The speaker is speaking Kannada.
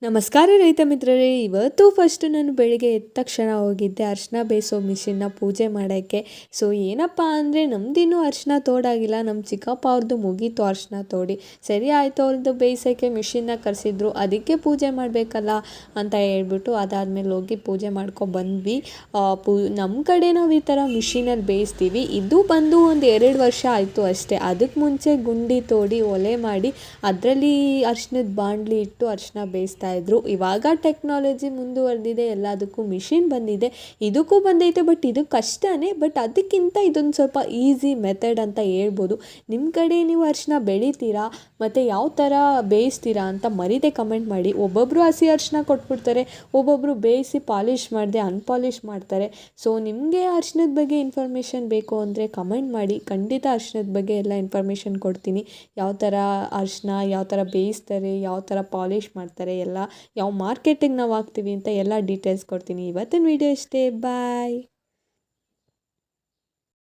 ನಮಸ್ಕಾರ ರೈತ ಮಿತ್ರರೇ, ಇವತ್ತು ಫಸ್ಟು ನಾನು ಬೆಳಿಗ್ಗೆ ಎದ್ದ ತಕ್ಷಣ ಹೋಗಿದ್ದೆ ಅರಿಶಿನ ಬೇಯಿಸೋ ಮಿಷಿನ್ನ ಪೂಜೆ ಮಾಡೋಕ್ಕೆ. ಸೊ ಏನಪ್ಪ ಅಂದರೆ ನಮ್ಮದಿನ್ನೂ ಅರಿಶಿನ ತೋಡಾಗಿಲ್ಲ. ನಮ್ಮ ಚಿಕ್ಕಪ್ಪ ಅವ್ರದ್ದು ಮುಗೀತು ಅರಿಶಿನ ತೋಡಿ. ಸರಿ ಆಯಿತು, ಅವ್ರದ್ದು ಬೇಯಿಸೋಕ್ಕೆ ಮಿಷಿನ್ನ ಕರೆಸಿದ್ರು, ಅದಕ್ಕೆ ಪೂಜೆ ಮಾಡಬೇಕಲ್ಲ ಅಂತ ಹೇಳ್ಬಿಟ್ಟು ಅದಾದಮೇಲೆ ಹೋಗಿ ಪೂಜೆ ಬಂದ್ವಿ. ನಮ್ಮ ಕಡೆ ನಾವು ಈ ಥರ ಮಿಷಿನಲ್ಲಿ ಬೇಯಿಸ್ತೀವಿ. ಇದು ಬಂದು ಒಂದು 2 ವರ್ಷ ಆಯಿತು ಅಷ್ಟೇ. ಅದಕ್ಕೆ ಮುಂಚೆ ಗುಂಡಿ ತೋಡಿ ಒಲೆ ಮಾಡಿ ಅದರಲ್ಲಿ ಅರಿಶಿನದ ಬಾಣಲಿ ಇಟ್ಟು ಅರಿಶಿನ ಬೇಯಿಸ್ತಾ ಇದ್ರು. ಇವಾಗ ಟೆಕ್ನಾಲಜಿ ಮುಂದುವರೆದಿದೆ, ಎಲ್ಲದಕ್ಕೂ ಮಿಷಿನ್ ಬಂದಿದೆ, ಇದಕ್ಕೂ ಬಂದೈತೆ. ಬಟ್ ಇದು ಕಷ್ಟನೇ, ಬಟ್ ಅದಕ್ಕಿಂತ ಇದೊಂದು ಸ್ವಲ್ಪ ಈಸಿ ಮೆಥಡ್ ಅಂತ ಹೇಳ್ಬೋದು. ನಿಮ್ಮ ಕಡೆ ನೀವು ಅರಿಶಿನ ಬೆಳಿತೀರಾ ಮತ್ತು ಯಾವ ಥರ ಬೇಯಿಸ್ತೀರಾ ಅಂತ ಮರೀದೆ ಕಮೆಂಟ್ ಮಾಡಿ. ಒಬ್ಬೊಬ್ಬರು ಹಸಿ ಅರಿಶಿನ ಕೊಟ್ಬಿಡ್ತಾರೆ, ಒಬ್ಬೊಬ್ಬರು ಬೇಯಿಸಿ ಪಾಲಿಷ್ ಮಾಡದೆ ಅನ್ಪಾಲಿಷ್ ಮಾಡ್ತಾರೆ. ಸೊ ನಿಮಗೆ ಅರಿಶಿನದ ಬಗ್ಗೆ ಇನ್ಫಾರ್ಮೇಷನ್ ಬೇಕು ಅಂದರೆ ಕಮೆಂಟ್ ಮಾಡಿ, ಖಂಡಿತ ಅರಿಶಿನದ ಬಗ್ಗೆ ಎಲ್ಲ ಇನ್ಫಾರ್ಮೇಷನ್ ಕೊಡ್ತೀನಿ. ಯಾವ ಥರ ಅರಿಶಿನ ಯಾವ ಥರ ಬೇಯಿಸ್ತಾರೆ, ಯಾವ ಥರ ಪಾಲಿಷ್ ಮಾಡ್ತಾರೆ, ಎಲ್ಲ ಯಾವ ಮಾರ್ಕೆಟಿಗೆ ನಾವು ಹಾಕ್ತೀವಿ ಅಂತ ಎಲ್ಲ ಡೀಟೇಲ್ಸ್ ಕೊಡ್ತೀನಿ. ಇವತ್ತಿನ ವಿಡಿಯೋ ಇಷ್ಟೇ, ಬಾಯ್.